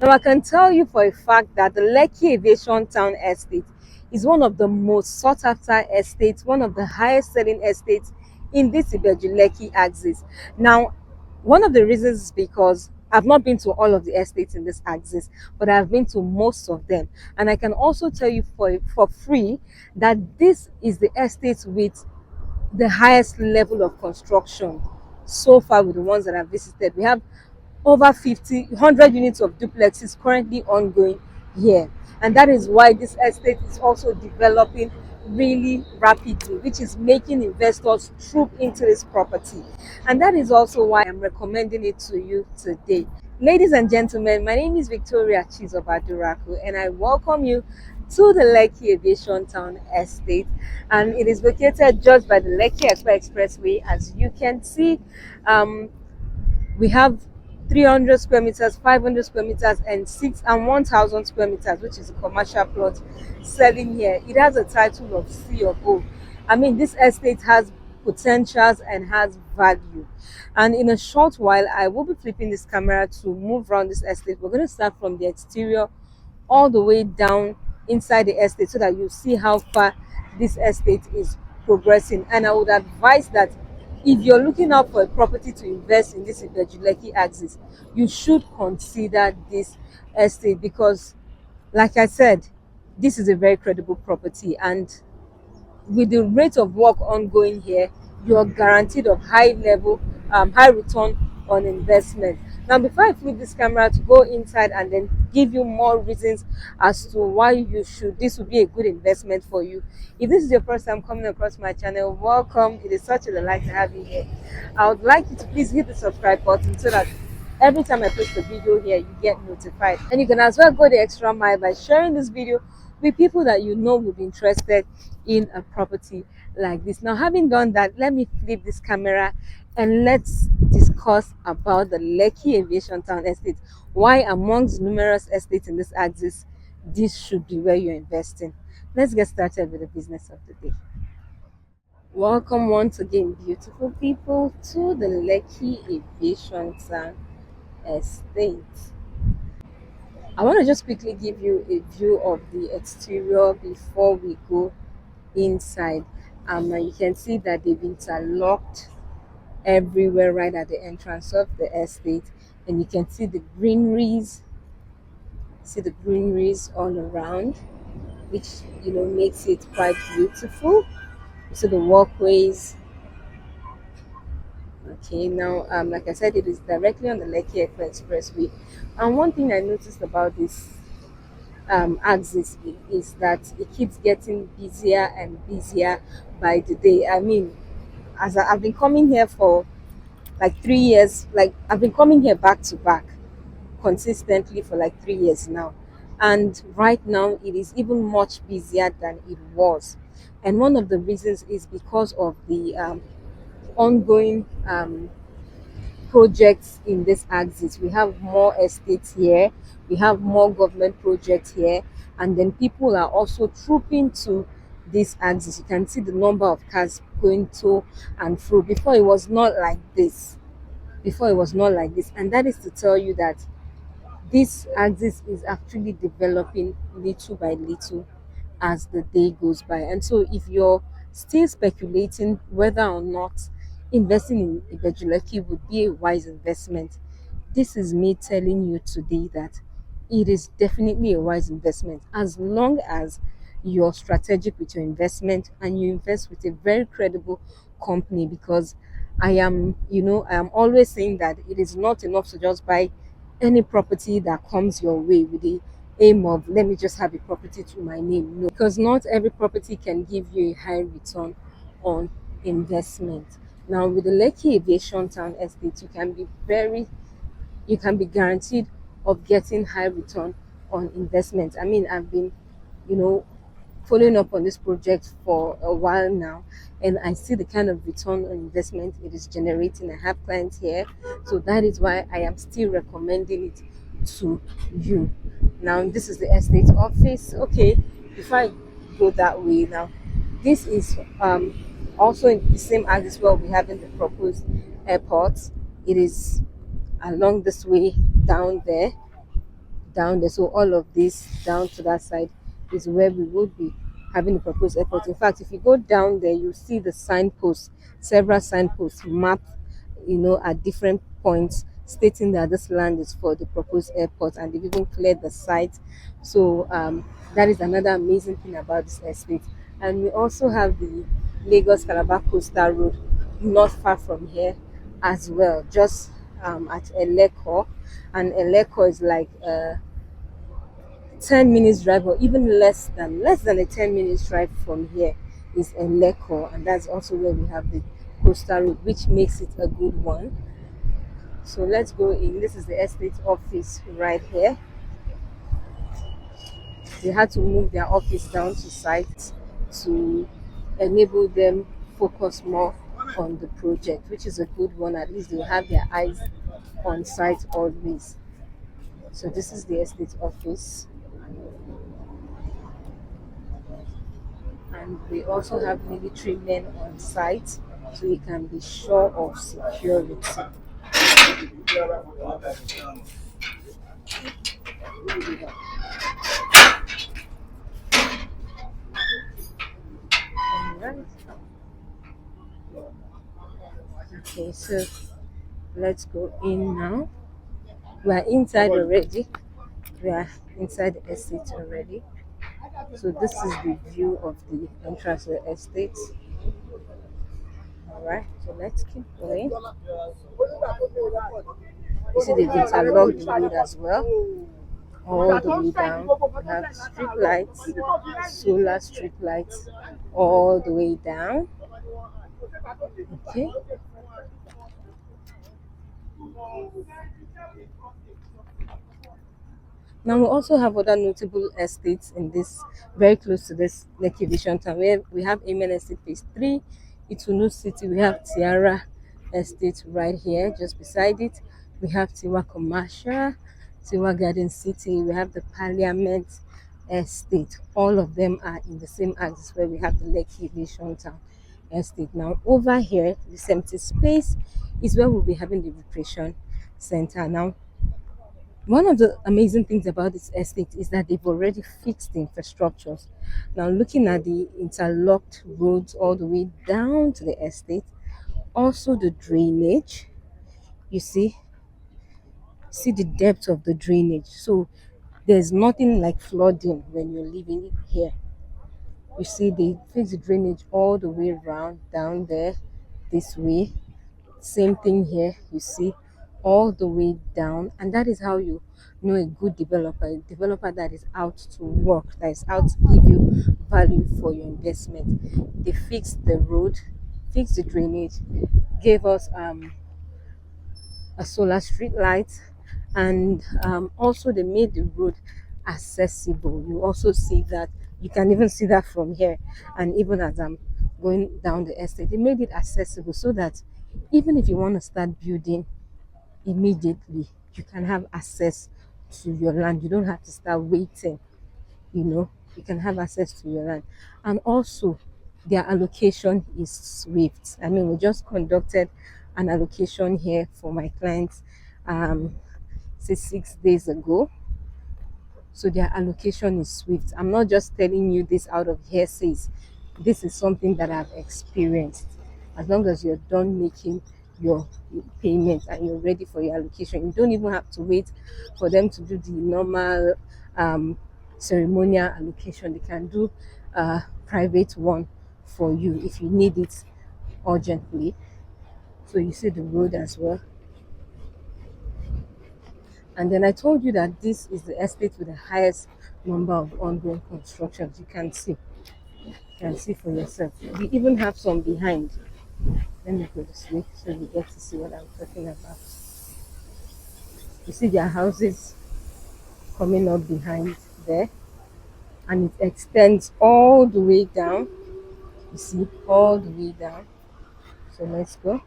Now, I can tell you for a fact that the Lekki Aviation Town estate is one of the most sought after estates, one of the highest selling estates in this Ibeju Lekki axis. Now, one of the reasons is because I've not been to all of the estates in this axis, but I've been to most of them. And I can also tell you for free that this is the estate with the highest level of construction so far with the ones that I've visited. We have over 100 units of duplexes currently ongoing here. And that is why this estate is also developing really rapidly, which is making investors troop into this property. And that is also why I'm recommending it to you today. Ladies and gentlemen, my name is Victoria Chizobaduraku, and I welcome you to the Lekki Aviation Town estate. And it is located just by the Lekki Expressway. As you can see, um, we have 300 square meters, 500 square meters, and 1,000 square meters, which is a commercial plot selling here. It has a title of C of O. I mean, this estate has potentials and has value. And in a short while, I will be flipping this camera to move around this estate. We're going to start from the exterior all the way down inside the estate so that you see how far this estate is progressing. And I would advise that if you're looking out for a property to invest in this Ibeju Lekki axis, you should consider this estate because, like I said, this is a very credible property, and with the rate of work ongoing here, you're guaranteed of high return on investment. Now, before I flip this camera to go inside and then give you more reasons as to why this would be a good investment for you. If this is your first time coming across my channel, welcome. It is such a delight to have you here. I would like you to please hit the subscribe button so that every time I post a video here, you get notified. And you can as well go the extra mile by sharing this video with people that you know will be interested in a property like this. Now, having done that, let me flip this camera and let's discuss about the Lekki Aviation Town estate. Why, amongst numerous estates in this axis, this should be where you're investing. Let's get started with the business of the day. Welcome once again, beautiful people, to the Lekki Aviation Town estate. I want to just quickly give you a view of the exterior before we go inside. You can see that they've interlocked everywhere right at the entrance of the estate, and you can see the greeneries all around, which makes it quite beautiful. So the walkways. Okay, now like I said, it is directly on the Lekki Expressway. And one thing I noticed about this axis is that it keeps getting busier and busier by the day. I mean, I've been coming here for like 3 years, like I've been coming here back to back consistently for like 3 years now. And right now, it is even much busier than it was. And one of the reasons is because of the ongoing projects in this axis. We have more estates here, we have more government projects here, and then people are also trooping to this axis. You can see the number of cars going to and fro. Before it was not like this. Before it was not like this, and that is to tell you that this axis is actually developing little by little as the day goes by. And so, if you're still speculating whether or not investing in Ibeju Lekki would be a wise investment, this is me telling you today that it is definitely a wise investment as long as you're strategic with your investment and you invest with a very credible company. Because I am always saying that it is not enough to just buy any property that comes your way with the aim of, let me just have a property to my name. No, because not every property can give you a high return on investment. Now, with the Lekki Aviation Town estate, you can be guaranteed of getting high return on investment. I mean, I've been, you know, following up on this project for a while now, and I see the kind of return on investment it is generating. I have clients here, so that is why I am still recommending it to you. Now, this is the estate office. Okay, before I go that way now, this is also in the same axis where we have in the proposed airport. It is along this way down there, down there. So all of this down to that side is where we would be having the proposed airport. In fact, if you go down there, you see the signposts, several signposts mapped, at different points, stating that this land is for the proposed airport, and they've even cleared the site. So that is another amazing thing about this estate. And we also have the Lagos Calabar Coastal Road not far from here as well, just at Eleko. And Eleko is like 10 minutes drive, or even less than a 10 minutes drive from here is Eleko, and that's also where we have the coastal road, which makes it a good one. So let's go in. This is the estate office right here. They had to move their office down to site to enable them focus more on the project, which is a good one. At least they'll have their eyes on site always. So this is the estate office, and we also have military men on site, so you can be sure of security. Alright. Okay, so let's go in now. We are inside already. We are inside the estate already. So this is the view of the entrance to the estate. Alright, so let's keep going. You see they've interlocked the road as well, all the way down. We have street lights, solar street lights, all the way down. Okay. Now we also have other notable estates in this, very close to this Lekki Aviation Town, where we have Amen Estate Phase 3, Itunu City. We have Tiara Estate right here, just beside it. We have Tiwa Commercial, Tiwa Garden City. We have the Parliament Estate. All of them are in the same axis where we have the Lekki Aviation Town Estate. Now over here, this empty space is where we'll be having the recreation center. Now one of the amazing things about this estate is that they've already fixed the infrastructures. Now, looking at the interlocked roads all the way down to the estate, also the drainage, you see the depth of the drainage. So there's nothing like flooding when you're living here. You see, they fix the drainage all the way around down there, this way. Same thing here, you see, all the way down. And that is how you know a good developer, a developer that is out to work, that is out to give you value for your investment. They fixed the road, fixed the drainage, gave us a solar street light, and also they made the road accessible. You also see that, you can even see that from here. And even as I'm going down the estate, they made it accessible so that even if you want to start building immediately, you can have access to your land. You don't have to start waiting, you can have access to your land. And also their allocation is swift. I mean, we just conducted an allocation here for my clients say 6 days ago. So their allocation is swift. I'm not just telling you this out of hearsays. This is something that I've experienced. As long as you're done making your payment and you're ready for your allocation, you don't even have to wait for them to do the normal ceremonial allocation. They can do a private one for you if you need it urgently. So you see the road as well. And then I told you that this is the estate with the highest number of ongoing constructions. You can see for yourself. We even have some behind. Let me go this way so you get to see what I'm talking about. You see their houses coming up behind there, and it extends all the way down. You see, all the way down. So let's go.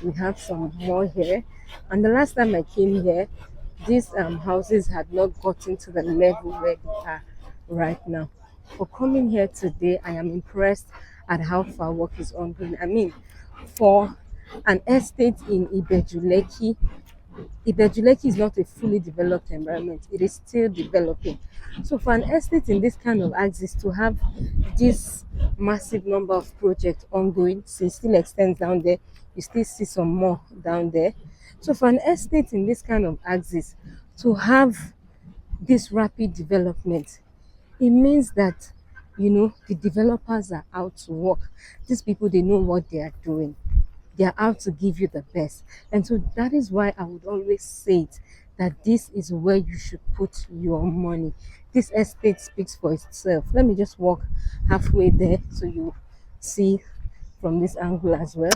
We have some more here, and the last time I came here, these houses had not gotten to the level where they are right now. For coming here today, I am impressed at how far work is ongoing. I mean, for an estate in Ibeju Lekki, Ibeju Lekki is not a fully developed environment. It is still developing. So for an estate in this kind of axis to have this massive number of projects ongoing, so it still extends down there, you still see some more down there. So for an estate in this kind of axis to have this rapid development, it means that the developers are out to work. These people, they know what they are doing. They are out to give you the best. And so that is why I would always say it, that this is where you should put your money. This estate speaks for itself. Let me just walk halfway there so you see from this angle as well.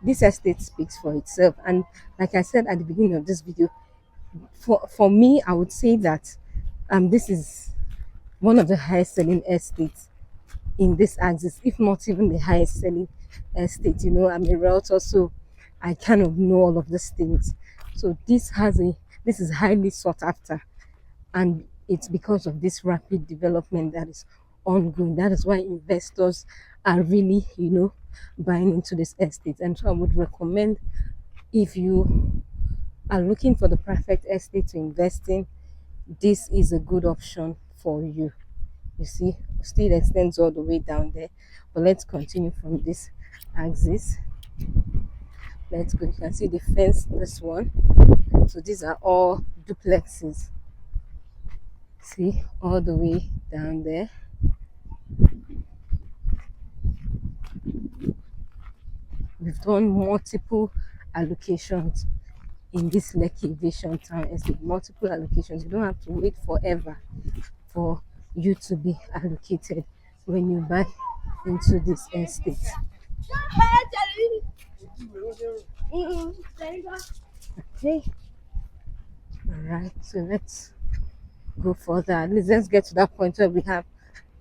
This estate speaks for itself. And like I said at the beginning of this video, for me, I would say that this is one of the highest selling estates in this axis, if not even the highest selling estate. I'm a realtor, so I kind of know all of these things. So this is highly sought after, and it's because of this rapid development that is ongoing. That is why investors are really, buying into this estate. And so I would recommend, if you are looking for the perfect estate to invest in, this is a good option for you. You see, still extends all the way down there. But let's continue from this axis. Let's go. You can see the fence, this one. So these are all duplexes. See, all the way down there. We've done multiple allocations in this Lekki Aviation Town estate. Multiple allocations. You don't have to wait forever for you to be allocated when you buy into this estate. Okay, all right, so let's go further. At least let's get to that point where we have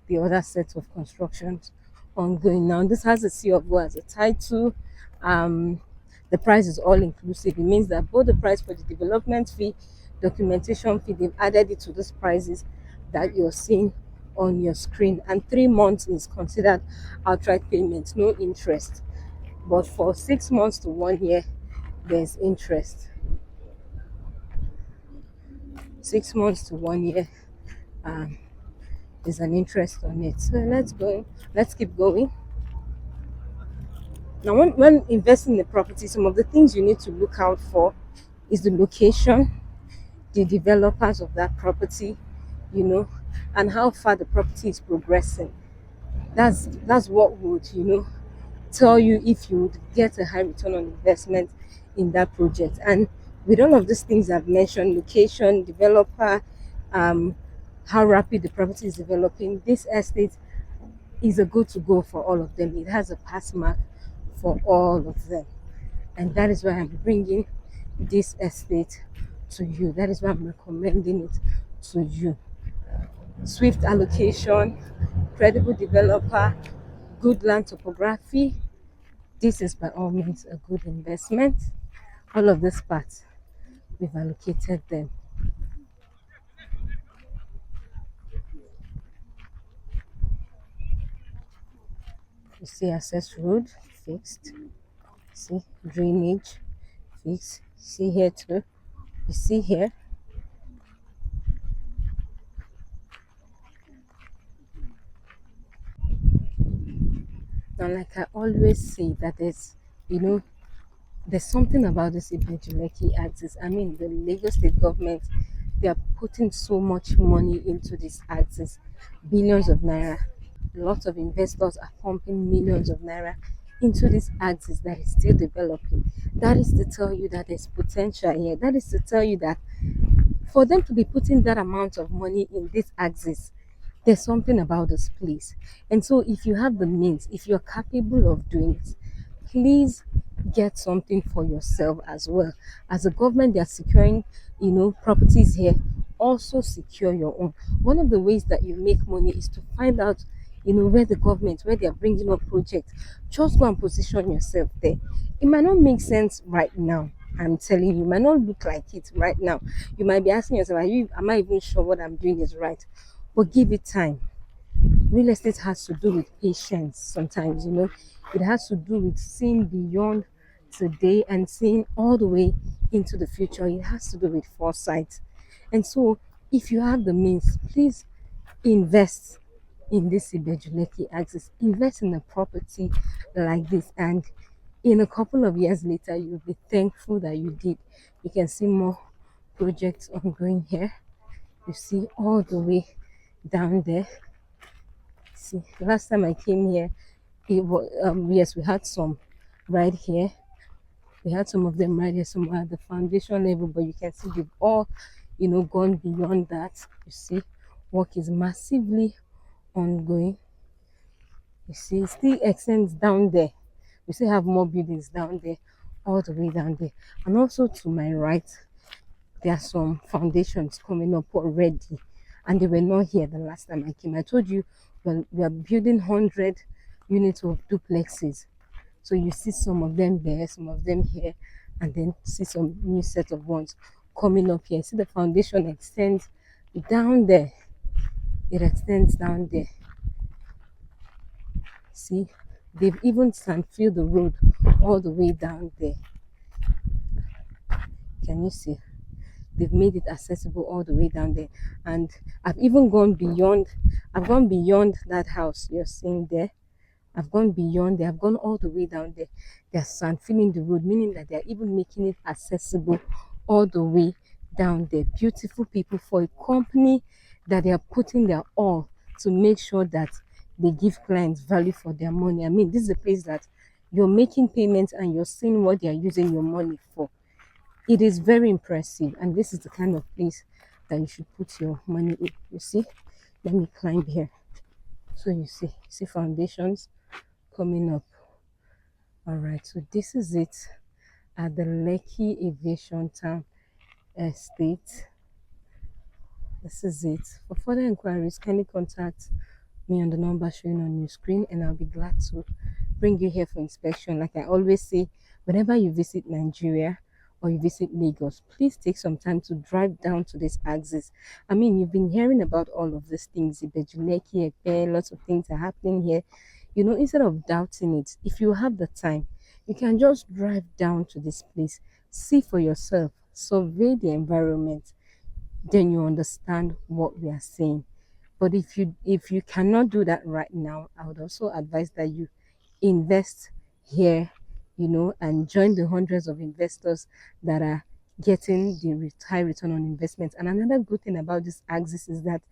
the other set of constructions ongoing. Now this has a C of O as a title. The price is all inclusive. It means that both the price for the development fee, documentation fee, they've added it to those prices that you're seeing on your screen. And 3 months is considered outright payment, no interest. But for 6 months to 1 year, there's interest. 6 months to 1 year, there's an interest on it. So let's keep going. Now, when investing in the property, some of the things you need to look out for is the location, the developers of that property, and how far the property is progressing. That's what would, tell you if you would get a high return on investment in that project. And with all of these things I've mentioned, location, developer, how rapid the property is developing, this estate is a good to go for all of them. It has a pass mark for all of them. And that is why I'm bringing this estate to you. That is why I'm recommending it to you. Swift allocation, credible developer, good land topography. This is by all means a good investment. All of these parts, we've allocated them. You see access road fixed. See drainage fixed. See here too. You see here. Now, like I always say, that there's something about this Ibeju Lekki axis. I mean, the Lagos state government, they are putting so much money into this axis, billions of naira. Lots of investors are pumping millions of naira into this axis that is still developing. That is to tell you that there's potential here. That is to tell you that for them to be putting that amount of money in this axis, there's something about this place. And so if you have the means, if you're capable of doing it, please get something for yourself as well. As a government, they are securing, properties here. Also secure your own. One of the ways that you make money is to find out, where they are bringing up projects. Just go and position yourself there. It might not make sense right now. I'm telling you, it might not look like it right now. You might be asking yourself, am I even sure what I'm doing is right? But give it time. Real estate has to do with patience sometimes. It has to do with seeing beyond today and seeing all the way into the future. It has to do with foresight. And so, if you have the means, please invest in this Ibeju Lekki axis. Invest in a property like this, and in a couple of years later, you'll be thankful that you did. You can see more projects ongoing here. You see all the way down there. See, last time I came here, it was yes, we had some right here. We had some of them right here, some at the foundation level, but you can see they've all, gone beyond that. You see, work is massively ongoing. You see, it still extends down there. We still have more buildings down there, all the way down there. And also to my right, there are some foundations coming up already. And they were not here the last time I came. I told you, well, we are building 100 units of duplexes. So you see some of them there, some of them here, and then see some new set of ones coming up here. See the foundation extends down there. It extends down there. See, they've even sand filled the road all the way down there. Can you see? They've made it accessible all the way down there. And I've even gone beyond, that house you're seeing there. I've gone beyond there. I've gone all the way down there. They're sand filling the road, meaning that they're even making it accessible all the way down there. Beautiful people, for a company that they are putting their all to make sure that they give clients value for their money. I mean, this is a place that you're making payments and you're seeing what they are using your money for. It is very impressive, and this is the kind of place that you should put your money in. You see, let me climb here. So you see foundations coming up. All right, so this is it at the Lekki Aviation Town estate. This is it. For further inquiries, kindly contact me on the number showing on your screen, and I'll be glad to bring you here for inspection. Like I always say, whenever you visit Nigeria or you visit Lagos, please take some time to drive down to this axis. I mean, you've been hearing about all of these things, Ibeju Lekki, lots of things are happening here. Instead of doubting it, if you have the time, you can just drive down to this place, see for yourself, survey the environment, then you understand what we are saying. But if you cannot do that right now, I would also advise that you invest here, and join the hundreds of investors that are getting the high return on investment. And another good thing about this axis is that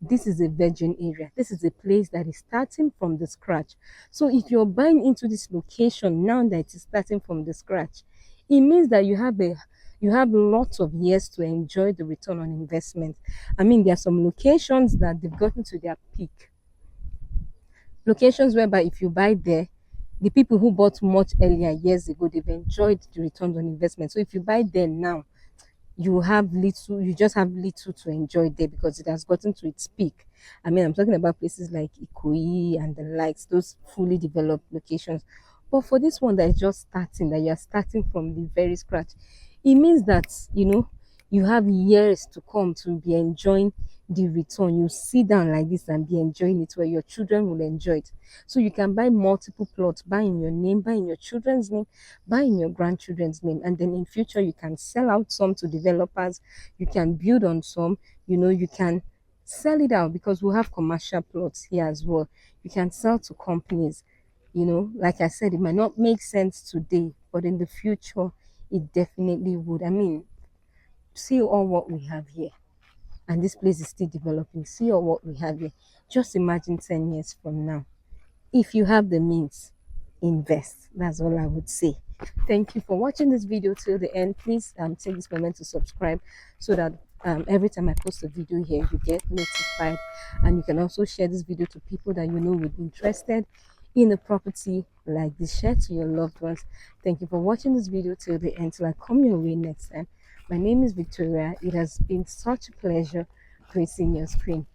this is a virgin area. This is a place that is starting from the scratch. So if you're buying into this location now that it is starting from the scratch, it means that you have lots of years to enjoy the return on investment. I mean, there are some locations that they've gotten to their peak. Locations whereby if you buy there, the people who bought much earlier years ago, they've enjoyed the return on investment. So if you buy there now, you just have little to enjoy there because it has gotten to its peak. I mean, I'm talking about places like Ikoyi and the likes, those fully developed locations. But for this one that is just starting, that you are starting from the very scratch, it means that you have years to come to be enjoying the return. You sit down like this and be enjoying it, where your children will enjoy it. So you can buy multiple plots, buy in your name, buy in your children's name, buy in your grandchildren's name, and then in future you can sell out some to developers. You can build on some. You can sell it out because we have commercial plots here as well. You can sell to companies. Like I said, it might not make sense today, but in the future it definitely would. I mean, see all what we have here, and this place is still developing. See all what we have here. Just imagine 10 years from now. If you have the means, invest. That's all I would say. Thank you for watching this video till the end. Please take this moment to subscribe so that every time I post a video here, you get notified. And you can also share this video to people that you know would be interested in a property like this. Share to your loved ones. Thank you for watching this video till the end. Till I come your way next time. My name is Victoria. It has been such a pleasure gracing your screen.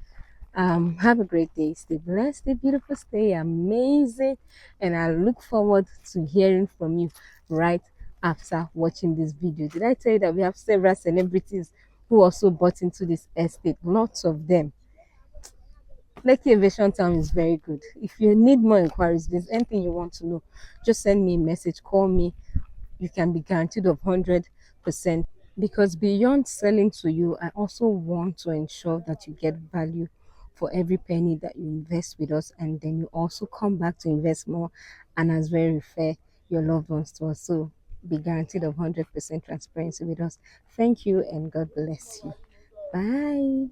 Have a great day. Stay blessed, stay beautiful, stay amazing, and I look forward to hearing from you right after watching this video. Did I tell you that we have several celebrities who also bought into this estate? Lots of them. Lekki Aviation Town is very good. If you need more inquiries, if there's anything you want to know, just send me a message, call me, you can be guaranteed of 100%. Because beyond selling to you, I also want to ensure that you get value for every penny that you invest with us, and then you also come back to invest more and as well refer your loved ones to us. So be guaranteed of 100% transparency with us. Thank you and God bless you. Bye.